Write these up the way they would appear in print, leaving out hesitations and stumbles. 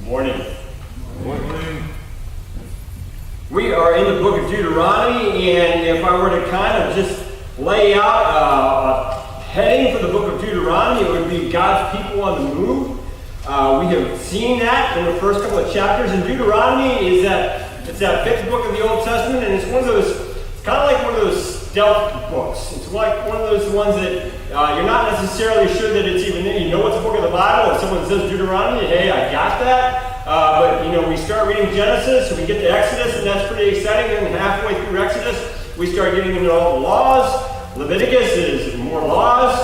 Morning. Morning. We are in the book of Deuteronomy, and if I were to kind of just lay out a heading for the book of Deuteronomy, it would be God's people on the move. We have seen that in the first couple of chapters. And Deuteronomy it's that fifth book of the Old Testament, and it's kind of like one of those stealth books. It's like one of those ones that you're not necessarily sure that it's even there. You know it's a book of the Bible. If someone says Deuteronomy, hey, I got that. But we start reading Genesis, and we get to Exodus, and that's pretty exciting. And halfway through Exodus, we start getting into all the laws. Leviticus is more laws.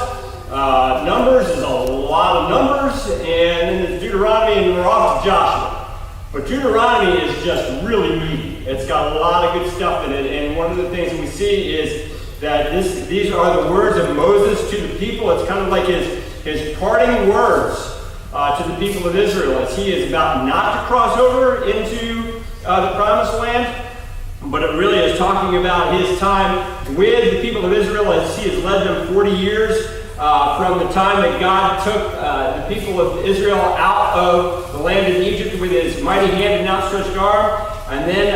Numbers is a lot of numbers. And then Deuteronomy, and we're off to Joshua. But Deuteronomy is just really meaty. It's got a lot of good stuff in it. And one of the things that we see is that these are the words of Moses to the people. It's kind of like his parting words to the people of Israel as he is about not to cross over into the promised land. But it really is talking about his time with the people of Israel as he has led them 40 years from the time that God took the people of Israel out of the land of Egypt with his mighty hand and outstretched arm, and then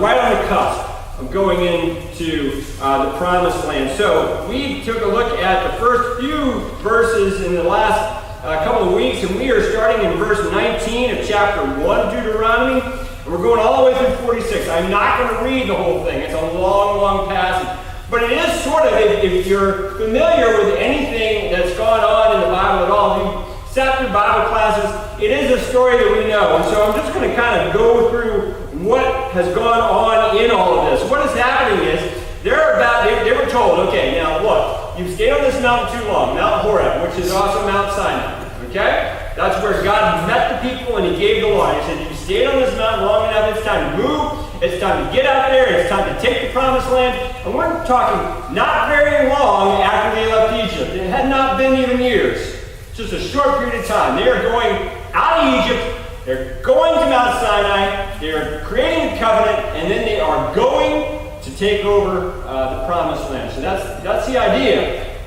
right on the cusp of going into the promised land. So we took a look at the first few verses in the last couple of weeks, and we are starting in verse 19 of chapter 1 of Deuteronomy, and we're going all the way through 46. I'm not going to read the whole thing. It's a long, long passage. But it is sort of, if you're familiar with anything that's gone on in the Bible at all, you sat through Bible classes, it is a story that we know. And so I'm just going to kind of go through what has gone on in all of this. What is happening is, they were told, okay, now look, you've stayed on this mountain too long, Mount Horeb, which is also Mount Sinai, okay? That's where God met the people and he gave the law. He said, you've stayed on this mountain long enough, it's time to move. It's time to get out there. It's time to take the promised land. And we're talking not very long after they left Egypt. It had not been even years. Just a short period of time. They are going out of Egypt. They're going to Mount Sinai. They're creating a covenant. And then they are going to take over the promised land. So that's the idea.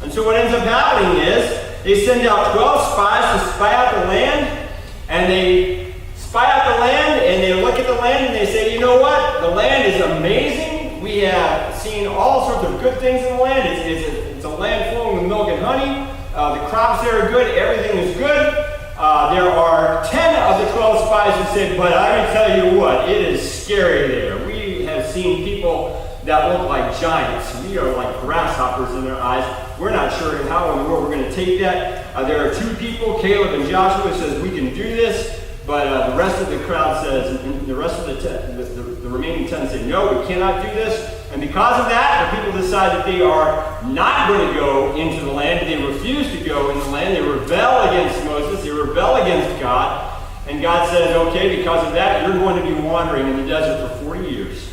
And so what ends up happening is they send out 12 spies to spy out the land. And they spy out the land, and they look at the land, and they say, you know what? The land is amazing. We have seen all sorts of good things in the land. It's a land flowing with milk and honey. The crops there are good. Everything is good. There are 10 of the 12 spies who said, but I can tell you what, it is scary there. We have seen people that look like giants. We are like grasshoppers in their eyes. We're not sure how in the world we're going to take that. There are two people, Caleb and Joshua, who says we can do this. But the rest of the crowd says, and the rest of the remaining 10 say, no, we cannot do this. And because of that, the people decide that they are not going to go into the land. They refuse to go in the land. They rebel against Moses. They rebel against God. And God says, okay, because of that, you're going to be wandering in the desert for 40 years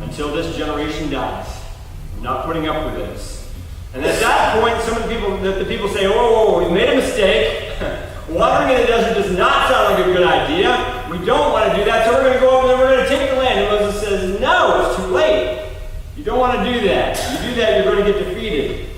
until this generation dies. I'm not putting up with this. And at that point, some of the people say, oh, we made a mistake. Wandering in the desert does not sound like a good idea. We don't want to do that, so we're going to go up and then we're going to take the land. And Moses says, no, it's too late. You don't want to do that. If you do that, you're going to get defeated.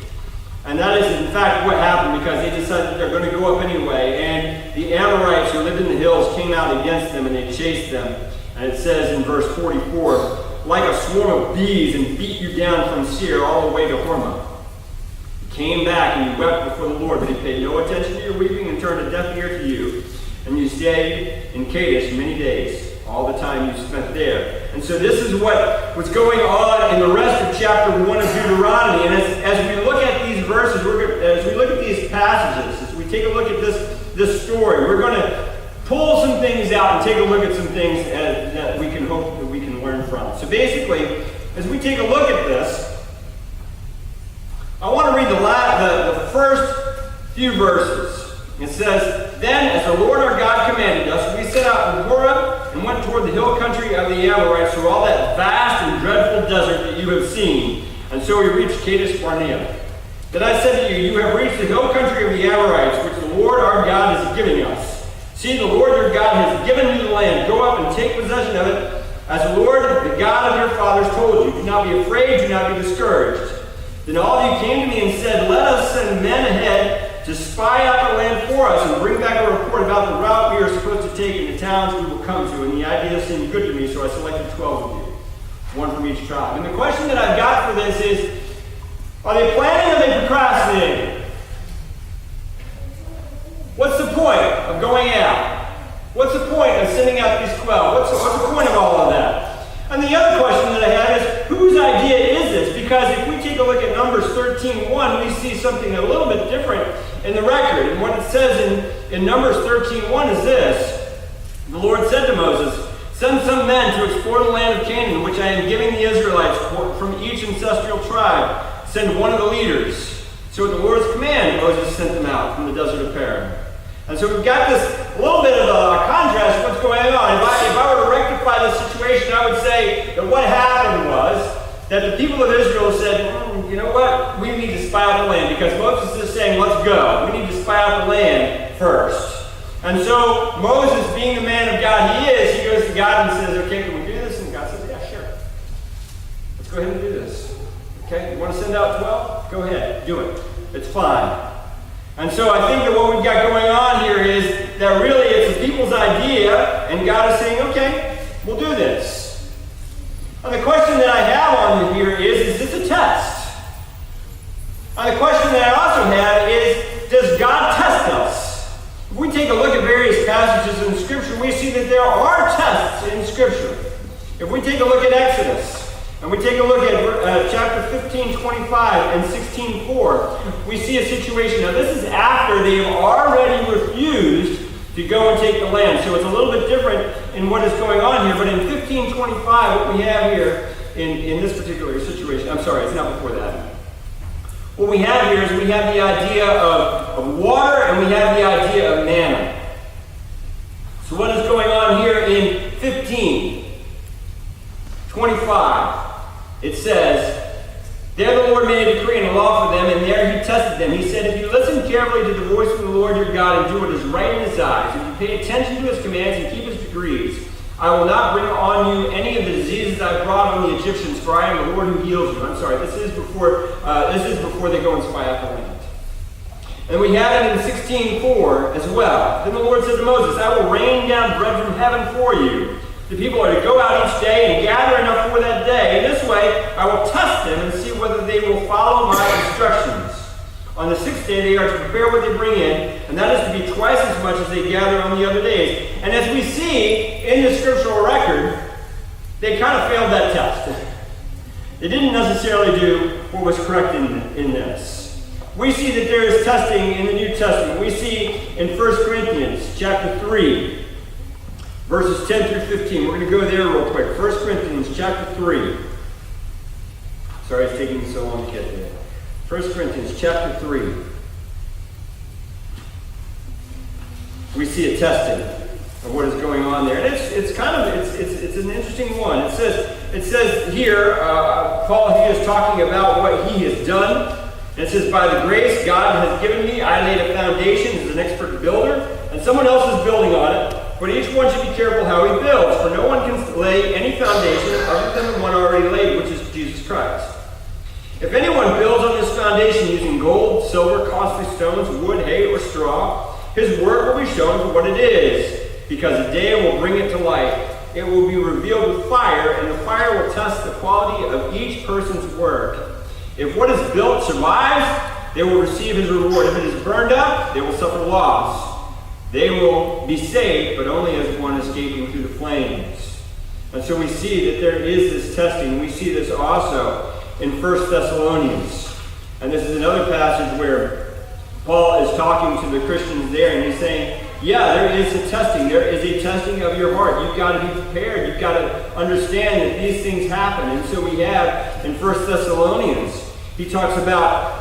And that is, in fact, what happened because they decided they're going to go up anyway. And the Amorites who lived in the hills came out against them and they chased them. And it says in verse 44, like a swarm of bees and beat you down from Seir all the way to Hormah. Came back and you wept before the Lord, but he paid no attention to your weeping and turned a deaf ear to you. And you stayed in Kadesh many days, all the time you spent there. And so this is what's going on in the rest of chapter 1 of Deuteronomy. And as we look at these verses, as we look at these passages, as we take a look at this story, we're going to pull some things out and take a look at some things that we can hope that we can learn from. So basically, as we take a look at this, I want to read the first few verses. It says, then, as the Lord our God commanded us, we set out from Horeb and went toward the hill country of the Amorites through all that vast and dreadful desert that you have seen. And so we reached Kadesh Barnea. Then I said to you, you have reached the hill country of the Amorites, which the Lord our God is giving us. See, the Lord your God has given you the land. Go up and take possession of it, as the Lord, the God of your fathers, told you. Do not be afraid, do not be discouraged. Then all of you came to me and said, let us send men ahead to spy out the land for us and bring back a report about the route we are supposed seemed good to me, so I selected 12 of you, one from each tribe. And the question that I've got for this is, are they planning or are they procrastinating? What's the point of going out? What's the point of sending out these 12? What's the point of all of that? And the other question that I have is, whose idea is this? Because if we take a look at Numbers 13:1, we see something a little bit different in the record. And what it says in Numbers 13:1 is this. The Lord said to Moses, "Send some men to explore the land of Canaan, which I am giving the Israelites from each ancestral tribe. Send one of the leaders." So at the Lord's command, Moses sent them out from the desert of Paran. And so we've got this little bit of a contrast of what's going on. If I were to rectify this situation, I would say that what happened was that the people of Israel said, you know what, we need to spy out the land, because Moses is saying, let's go. We need to spy out the land first. And so Moses, being the man of God he is, he goes to God and says, okay, can we do this? And God says, yeah, sure. Let's go ahead and do this. Okay, you want to send out 12? Go ahead, do it. It's fine. And so I think that what we've got going on here is that really it's the people's idea, and God is saying, okay, we'll do this. And the question that I have on here is this a test? And the question that I also have is, does God test us? If we take a look at various passages in Scripture, we see that there are tests in Scripture. If we take a look at Exodus, and we take a look at chapter 15:25 and 16:4, we see a situation. Now this is after they have already refused to go and take the land. So it's a little bit different in what is going on here. But in 15:25, what we have here in this particular situation, I'm sorry, it's not before that. What we have here is we have the idea of water and we have the idea of manna. So what is going on here in 15:25? It says, "There the Lord made a decree and a law for them, and there he tested them. He said, if you listen carefully to the voice of the Lord your God and do what is right in his eyes, if you pay attention to his commands and keep his decrees, I will not bring on you any of the diseases I brought on the Egyptians, for I am the Lord who heals you." I'm sorry, this is before they go and spy out the land. And we have it in 16:4 as well. Then the Lord said to Moses, "I will rain down bread from heaven for you. The people are to go out each day and gather enough for that day. In this way, I will test them and see whether they will follow my instructions. On the sixth day, they are to prepare what they bring in, and that is to be twice as much as they gather on the other days." And as we see in the scriptural record, they kind of failed that test. They didn't necessarily do what was correct in this. We see that there is testing in the New Testament. We see in 1 Corinthians chapter 3, verses 10 through 15. We're going to go there real quick. 1 Corinthians chapter 3. Sorry it's taking me so long to get there. 1 Corinthians chapter 3. We see a testing of what is going on there. And it's an interesting one. It says here, Paul he is talking about what he has done. And it says, "By the grace God has given me, I laid a foundation as an expert builder, and someone else is building on it. But each one should be careful how he builds, for no one can lay any foundation other than the one already laid, which is Jesus Christ. If anyone builds on this foundation using gold, silver, costly stones, wood, hay, or straw, his work will be shown for what it is, because a day will bring it to light. It will be revealed with fire, and the fire will test the quality of each person's work. If what is built survives, they will receive his reward. If it is burned up, they will suffer loss. They will be saved, but only as one escaping through the flames." And so we see that there is this testing. We see this also in 1 Thessalonians. And this is another passage where Paul is talking to the Christians there, and he's saying, yeah, there is a testing. There is a testing of your heart. You've got to be prepared. You've got to understand that these things happen. And so we have in 1 Thessalonians, he talks about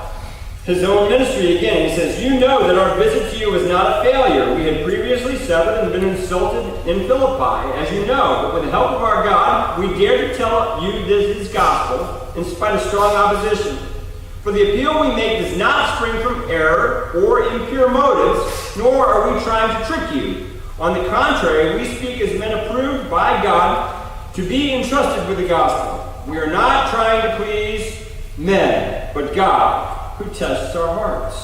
his own ministry again. He says, "You know that our visit to you was not a failure. We had previously suffered and been insulted in Philippi, as you know. But with the help of our God, we dare to tell you this gospel in spite of strong opposition. For the appeal we make does not spring from error or impure motives, nor are we trying to trick you. On the contrary, we speak as men approved by God to be entrusted with the gospel. We are not trying to please men, but God, who tests our hearts."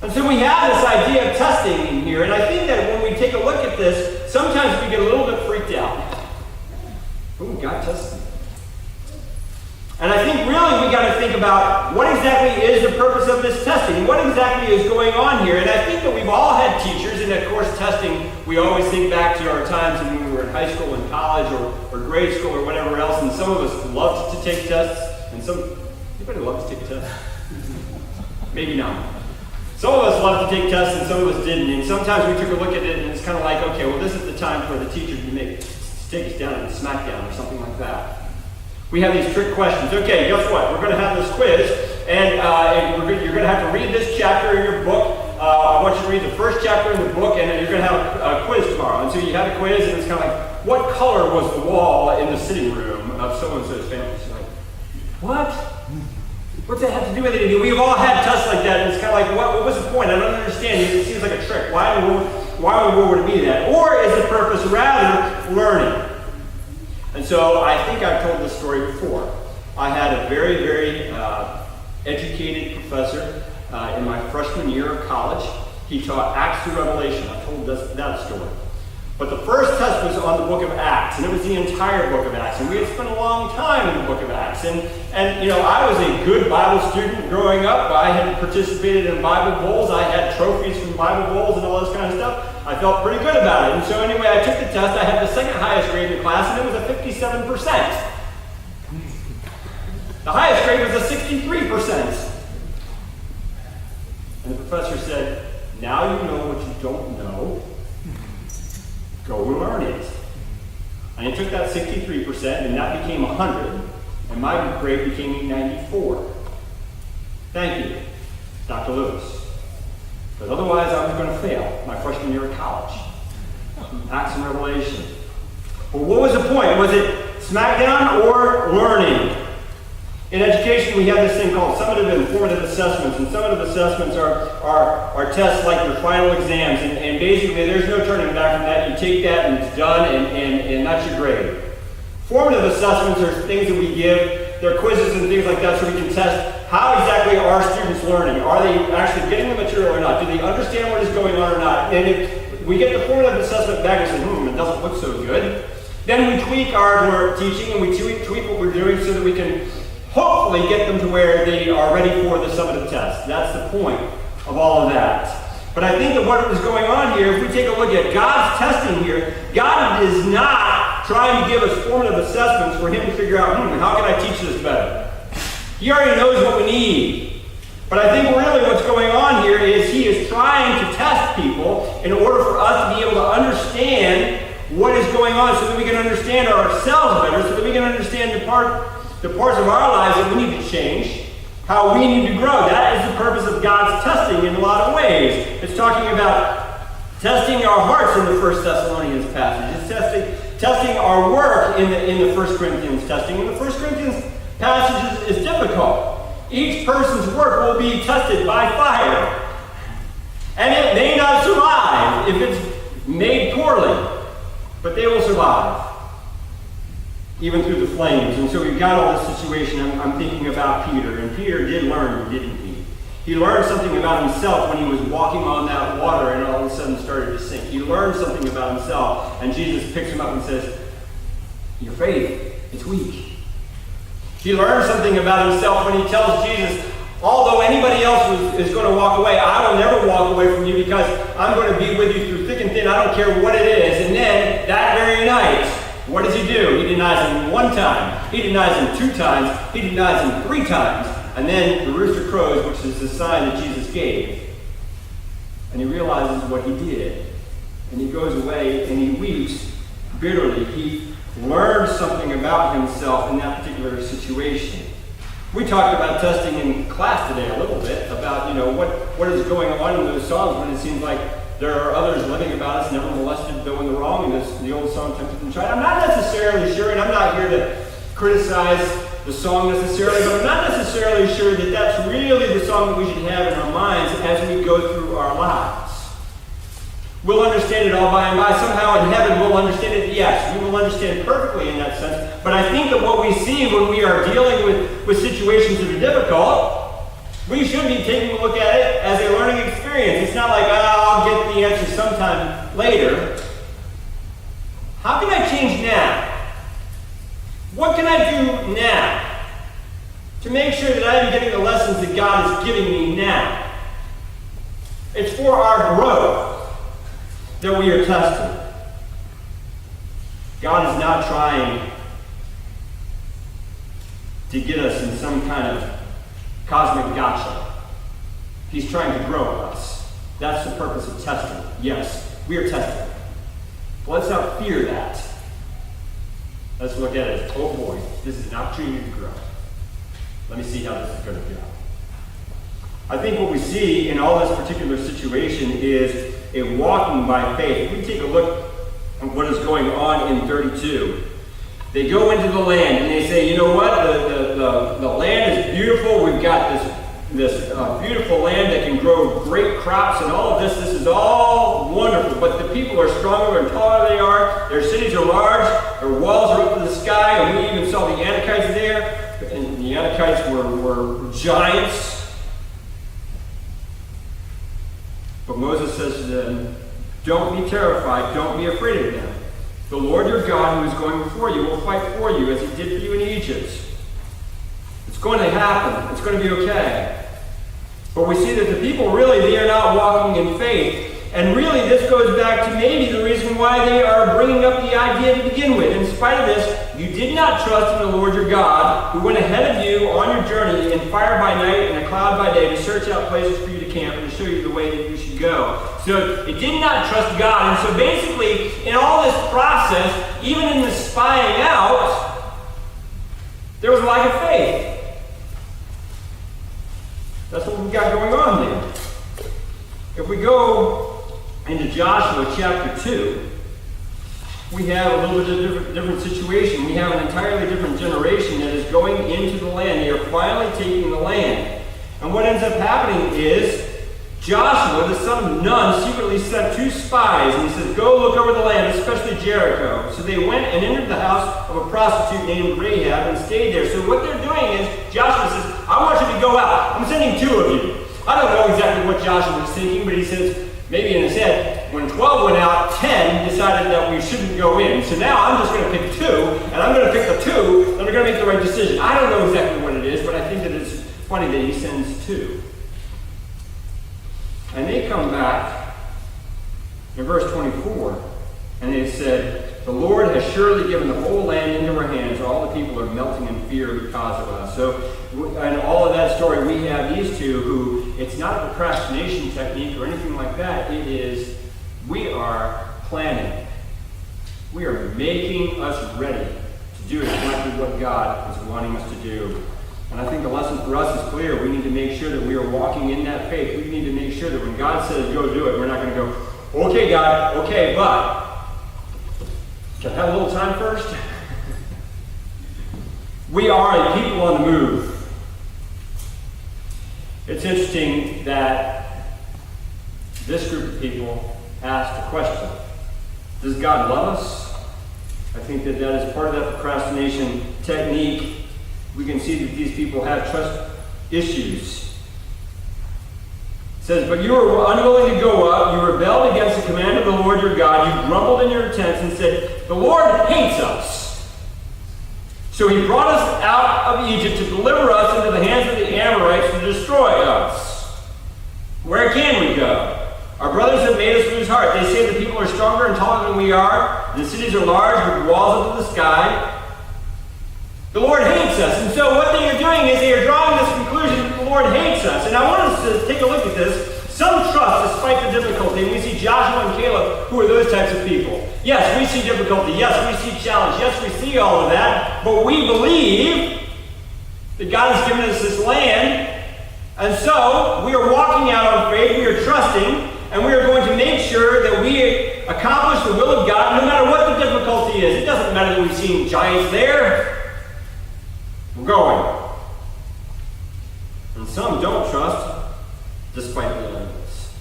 And so we have this idea of testing in here, and I think that when we take a look at this, sometimes we get a little bit freaked out. God tests them. And I think really we got to think about what exactly is the purpose of this testing? What exactly is going on here? And I think that we've all had teachers, and of course testing, we always think back to our times when we were in high school and college or grade school or whatever else, and some of us loved to take tests, and anybody love to take tests? Maybe not. Some of us loved to take tests and some of us didn't, and sometimes we took a look at it and it's kind of like, okay, well this is the time for the teacher to take us down in smackdown or something like that. We have these trick questions. Okay, guess what? We're going to have this quiz, and you're going to have to read this chapter in your book. I want you to read the first chapter in the book, and then you're going to have a quiz tomorrow. And so you have a quiz, and it's kind of like, what color was the wall in the sitting room of so-and-so's family? So like, what? What's that have to do with anything? We've all had tests like that, and it's kind of like, what was the point? I don't understand. It seems like a trick. Why would it be that? Or is the purpose rather learning? And so I think I've told this story before. I had a very, very educated professor in my freshman year of college. He taught Acts to Revelation. I've told that story. But the first test was on the book of Acts, and it was the entire book of Acts. And we had spent a long time in the book of Acts. And you know, I was a good Bible student growing up. I had participated in Bible bowls. I had trophies from Bible bowls and all this kind of stuff. I felt pretty good about it. And so anyway, I took the test. I had the second highest grade in the class, and it was a 57%. The highest grade was a 63%. And the professor said, now you know what you don't know. Go and learn it. And I took that 63%, and that became 100, and my grade became 94. Thank you, Dr. Lewis. Because otherwise I was going to fail my freshman year of college. Acts and Revelation. Well, what was the point? Was it smackdown or learning? In education, we have this thing called summative and formative assessments, and summative assessments are tests like your final exams, and basically there's no turning back from that. You take that and it's done, and that's your grade. Formative assessments are things that we give. They're quizzes and things like that so we can test how exactly are students learning. Are they actually getting the material or not? Do they understand what is going on or not? And if we get the formative assessment back and say, it doesn't look so good, then we tweak our teaching and we tweak what we're doing so that we can hopefully get them to where they are ready for the summative test. That's the point of all of that. But I think that what is going on here, if we take a look at God's testing here, God is not trying to give us formative assessments for him to figure out, how can I teach this better? He already knows what we need. But I think really what's going on here is he is trying to test people in order for us to be able to understand what is going on so that we can understand ourselves better, so that we can understand the parts of our lives that we need to change, how we need to grow. That is the purpose of God's testing in a lot of ways. It's talking about testing our hearts in the 1 Thessalonians passage. It's testing our work in the 1 Corinthians testing. In the 1 Corinthians passage is difficult. Each person's work will be tested by fire. And it may not survive if it's made poorly, but they will survive, even through the flames. And so we've got all this situation. I'm thinking about Peter, and Peter did learn, didn't he? He learned something about himself when he was walking on that water and all of a sudden started to sink. He learned something about himself, and Jesus picks him up and says, your faith, it's weak. He learned something about himself when he tells Jesus, although anybody else is going to walk away, I will never walk away from you because I'm going to be with you through thick and thin. I don't care what it is. And then that very night, what does he do? He denies him 1 time. He denies him 2 times. He denies him 3 times. And then the rooster crows, which is the sign that Jesus gave. And he realizes what he did. And he goes away and he weeps bitterly. He learned something about himself in that particular situation. We talked about testing in class today a little bit, about what is going on in those songs when it seems like there are others living about us, never molested, though in the wrong, and the old song, Tempted and Tried. I'm not necessarily sure, and I'm not here to criticize the song necessarily, but I'm not necessarily sure that that's really the song that we should have in our minds as we go through our lives. We'll understand it all by and by. Somehow in heaven we'll understand it. Yes, we will understand perfectly in that sense. But I think that what we see when we are dealing with situations that are difficult, we should be taking a look at it as a learning experience. It's not like, I'll get the answer sometime later. How can I change now? what can I do now to make sure that I am getting the lessons that God is giving me now? It's for our growth that we are tested. God is not trying to get us in some kind of cosmic gotcha. He's trying to grow us. That's the purpose of testing. Yes, we are tested. But let's not fear that. Let's look at it as, oh boy, this is an opportunity to grow. Let me see how this is going to go. I think what we see in all this particular situation is a walking by faith. If we take a look at what is going on in 32, they go into the land and they say, you know what, the land is beautiful. We've got this beautiful land that can grow great crops and all of this. This is all wonderful, but the people are stronger and taller than they are. Their cities are large. Their walls are up to the sky, and we even saw the Anakites there. And the Anakites were giants. But Moses says to them, don't be terrified, don't be afraid of them. The Lord your God who is going before you will fight for you as he did for you in Egypt. It's going to happen. It's going to be okay. But we see that the people really, they are not walking in faith. And really this goes back to maybe the reason why they are bringing up the idea to begin with. In spite of this, you did not trust in the Lord your God, who went ahead of you on your journey in fire by night and a cloud by day to search out places for you to camp and to show you the way that you should go. So it did not trust God. And so basically, in all this process, even in the spying out, there was a lack of faith. That's what we've got going on there. If we go into Joshua chapter 2, we have a little bit of a different situation. We have an entirely different generation that is going into the land. They are finally taking the land. And what ends up happening is Joshua, the son of Nun, secretly sent 2 spies, and he says, go look over the land, especially Jericho. So they went and entered the house of a prostitute named Rahab and stayed there. So what they're doing is, Joshua says, I want you to go out. I'm sending 2 of you. I don't know exactly what Joshua was thinking, but he says, maybe in his head, when 12 went out, 10 decided that we shouldn't go in. So now I'm just going to pick 2, and I'm going to pick the 2 that are going to make the right decision. I don't know exactly what it is, but I think that it's funny that he sends 2. And they come back in verse 24, and they said, the Lord has surely given the whole land into our hands. All the people are melting in fear because of us. So in all of that story, we have these 2 who, it's not a procrastination technique or anything like that. It is, we are planning. We are making us ready to do exactly what God is wanting us to do. And I think the lesson for us is clear. We need to make sure that we are walking in that faith. We need to make sure that when God says go do it, we're not going to go, okay, God, okay, but can I have a little time first? We are a people on the move. It's interesting that this group of people asked the question, does God love us? I think that is part of that procrastination technique. We can see that these people have trust issues. It says, but you were unwilling to go up. You rebelled against the command of the Lord your God. You grumbled in your tents and said, the Lord hates us. So he brought us out of Egypt to deliver us into the hands of the Amorites to destroy us. Where can we go? Our brothers have made us lose heart. They say the people are stronger and taller than we are. The cities are large with walls up to the sky. The Lord hates us. And so what they are doing is they are drawing this conclusion that the Lord hates us. And I want us to take a look at this. Some trust despite the difficulty. And we see Joshua and Caleb, who are those types of people. Yes, we see difficulty. Yes, we see challenge. Yes, we see all of that. But we believe that God has given us this land. And so we are walking out on faith. We are trusting. And we are going to make sure that we accomplish the will of God no matter what the difficulty is. It doesn't matter that we've seen giants there. We're going. And some don't trust despite the evidence.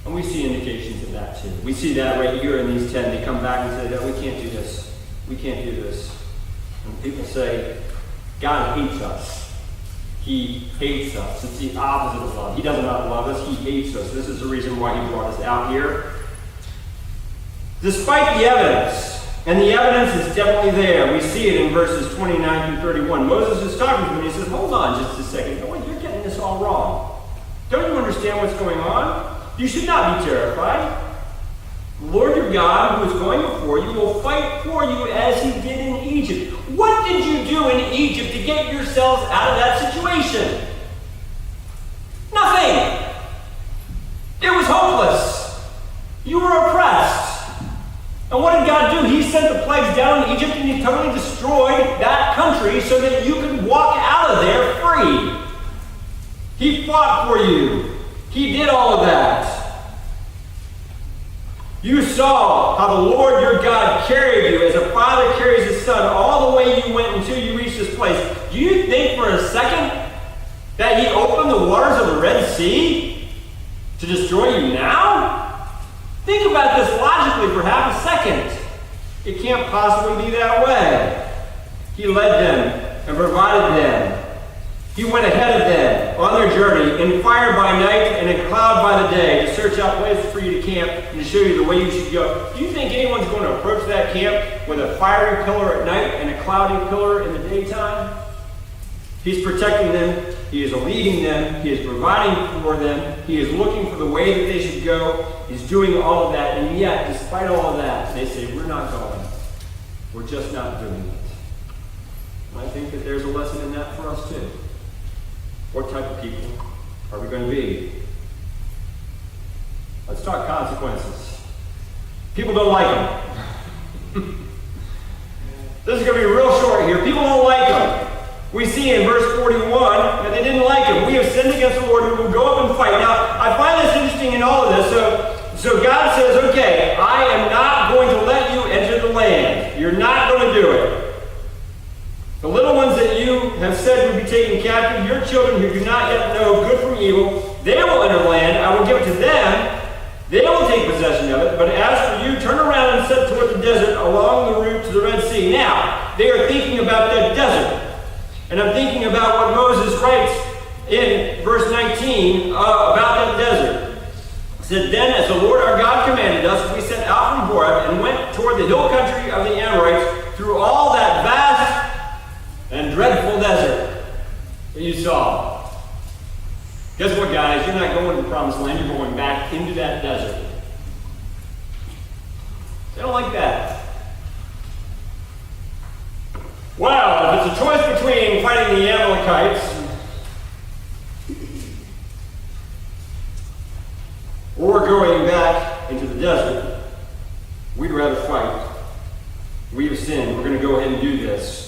And we see indications of that too. We see that right here in these 10. They come back and say, no, we can't do this. We can't do this. And people say, God hates us. He hates us. It's the opposite of love. He does not love us. He hates us. This is the reason why he brought us out here. Despite the evidence, And the evidence is definitely there. We see it in verses 29 through 31. Moses is talking to him and he says, hold on just a second. Oh, you're getting this all wrong. Don't you understand what's going on? You should not be terrified. The Lord your God, who is going before you, will fight for you as he did in Egypt. What did you do in Egypt to get yourselves out of that situation? Nothing. It was hopeless. You were oppressed. And what did God do? He sent the plagues down in Egypt and he totally destroyed that country so that you could walk out of there free. He fought for you. He did all of that. You saw how the Lord your God carried you as a father carries his son all the way you went until you reached this place. Do you think for a second that he opened the waters of the Red Sea to destroy you now? Think about this logically for half a second. It can't possibly be that way. He led them and provided them. He went ahead of them on their journey in fire by night and in cloud by the day to search out places for you to camp and to show you the way you should go. Do you think anyone's going to approach that camp with a fiery pillar at night and a cloudy pillar in the daytime? He's protecting them. He is leading them. He is providing for them. He is looking for the way that they should go. He's doing all of that. And yet, despite all of that, they say, we're not going. We're just not doing it. And I think that there's a lesson in that for us too. What type of people are we going to be? Let's talk consequences. People don't like them. This is going to be real short here. People don't like them. We see in verse 41 that they didn't like him. We have sinned against the Lord. We will go up and fight. Now, I find this interesting in all of this. So God says, okay, I am not going to let you enter the land. You're not going to do it. The little ones that you have said would be taken captive, your children who do not yet know good from evil, they will enter the land. I will give it to them. They will take possession of it. But as for you, turn around and set toward the desert along the route to the Red Sea. Now, they are thinking about that desert. And I'm thinking about what Moses writes in verse 19 about that desert. It said, then as the Lord our God commanded us, we set out from Horeb and went toward the hill country of the Amorites through all that vast and dreadful desert that you saw. Guess what, guys? You're not going to the promised land. You're going back into that desert. They don't like that. Well, if it's a choice between fighting the Amalekites or going back into the desert, we'd rather fight. We have sinned. We're going to go ahead and do this.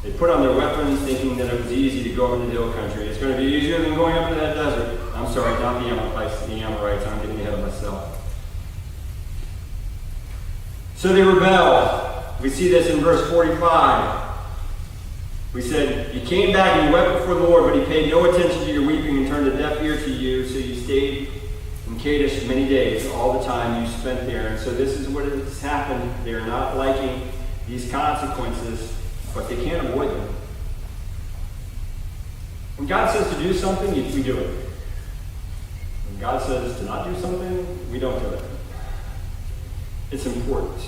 They put on their weapons thinking that it was easy to go up into the hill country. It's going to be easier than going up into that desert. I'm sorry, not the Amalekites, the Amorites. I'm getting ahead of myself. So they rebelled. We see this in verse 45. We said, you came back and you wept before the Lord, but he paid no attention to your weeping and turned a deaf ear to you, so you stayed in Kadesh many days, all the time you spent there. And so this is what has happened. They're not liking these consequences, but they can't avoid them. When God says to do something, we do it. When God says to not do something, we don't do it. It's important.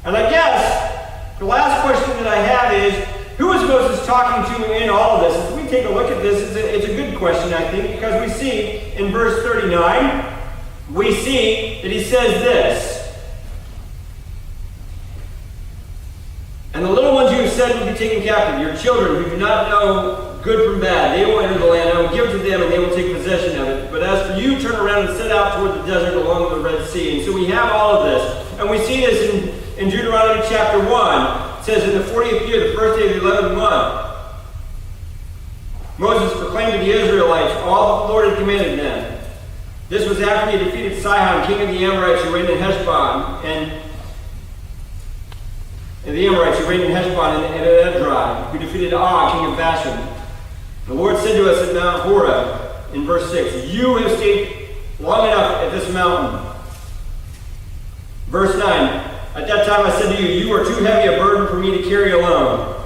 And I guess the last question that I have is, who is Moses talking to in all of this? As we take a look at this, it's a good question, I think, because we see in verse 39, we see that he says this. And the little ones you have said will be taken captive, your children who do not know good from bad, they will enter the land. I will give it to them and they will take possession of it. But as for you, turn around and set out toward the desert along the Red Sea. And so we have all of this. And we see this in Deuteronomy chapter 1. It says, in the 40th year, the first day of the 11th month, Moses proclaimed to the Israelites all that the Lord had commanded them. This was after he had defeated Sihon, king of the Amorites, who reigned in Heshbon, and the Amorites who reigned in Heshbon and Edrei, who defeated Og, king of Bashan. The Lord said to us at Mount Horeb, in verse 6, you have stayed long enough at this mountain. Verse 9, at that time I said to you, you are too heavy a burden for me to carry alone.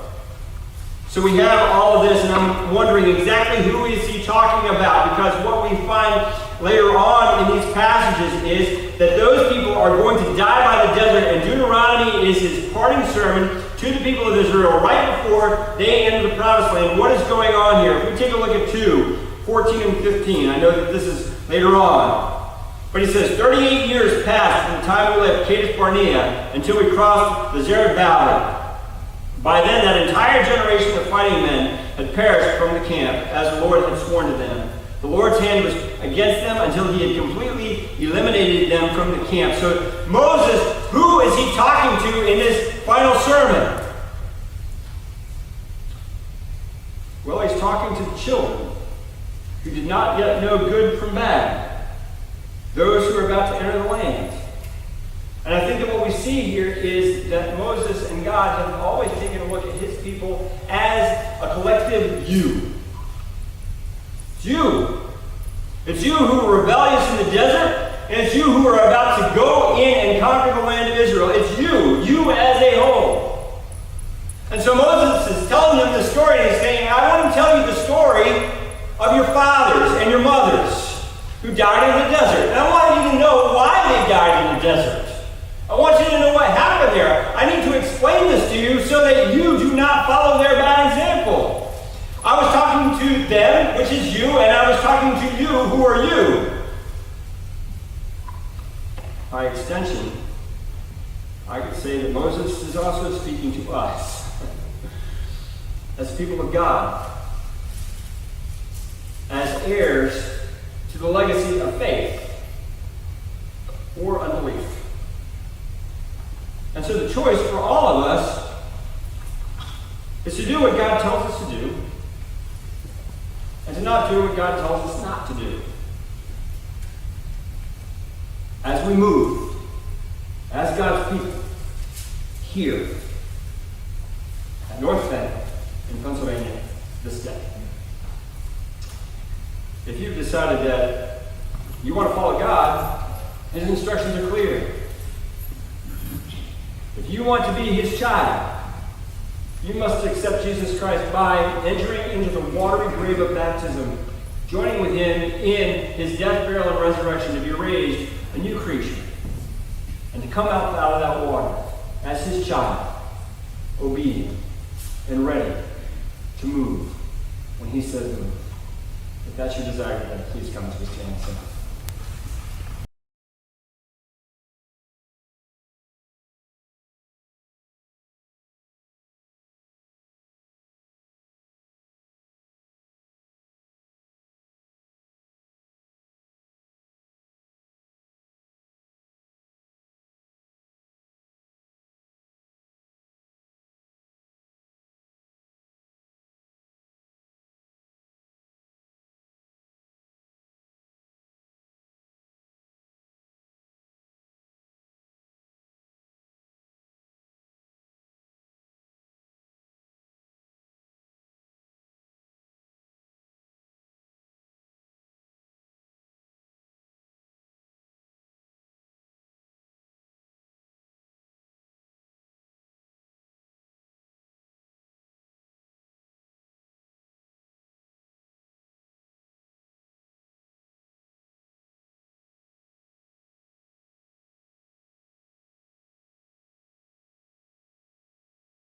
So we have all of this, and I'm wondering exactly who is he talking about, because what we find later on in these passages is that those people are going to die by the desert, and Deuteronomy is his parting sermon to the people of Israel right before they enter the promised land. What is going on here? If we take a look at 2:14 and 15, I know that this is later on. But he says, 38 years passed from the time we left Kadesh Barnea until we crossed the Zered Valley. By then, that entire generation of fighting men had perished from the camp, as the Lord had sworn to them. The Lord's hand was against them until he had completely eliminated them from the camp. So Moses, who is he talking to in this final sermon? Well, he's talking to the children who did not yet know good from bad. Those who are about to enter the land. And I think that what we see here is that Moses and God have always taken a look at his people as a collective you. It's you. It's you who were rebellious in the desert, and it's you who are about to go in and conquer the land of Israel. It's you as a whole. And so Moses is telling them the story, and he's saying, I want to tell you the story of your fathers and your mothers who died in the desert. And I want you to know why they died in the desert. I want you to know what happened there. I need to explain this to you so that you do not follow their bad example. I was talking to them, which is you, and I was talking to you, who are you. By extension, I could say that Moses is also speaking to us as people of God, as heirs to the legacy of faith or unbelief. And so the choice for all of us is to do what God tells us to do and to not do what God tells us not to do. As we move, as God's people, here at North Penn in Pennsylvania this day. If you've decided that you want to follow God, his instructions are clear. If you want to be his child, you must accept Jesus Christ by entering into the watery grave of baptism, joining with him in his death, burial, and resurrection to be raised a new creature, and to come out of that water as his child, obedient and ready to move when he says move. If that's your desire, then please come to the stand.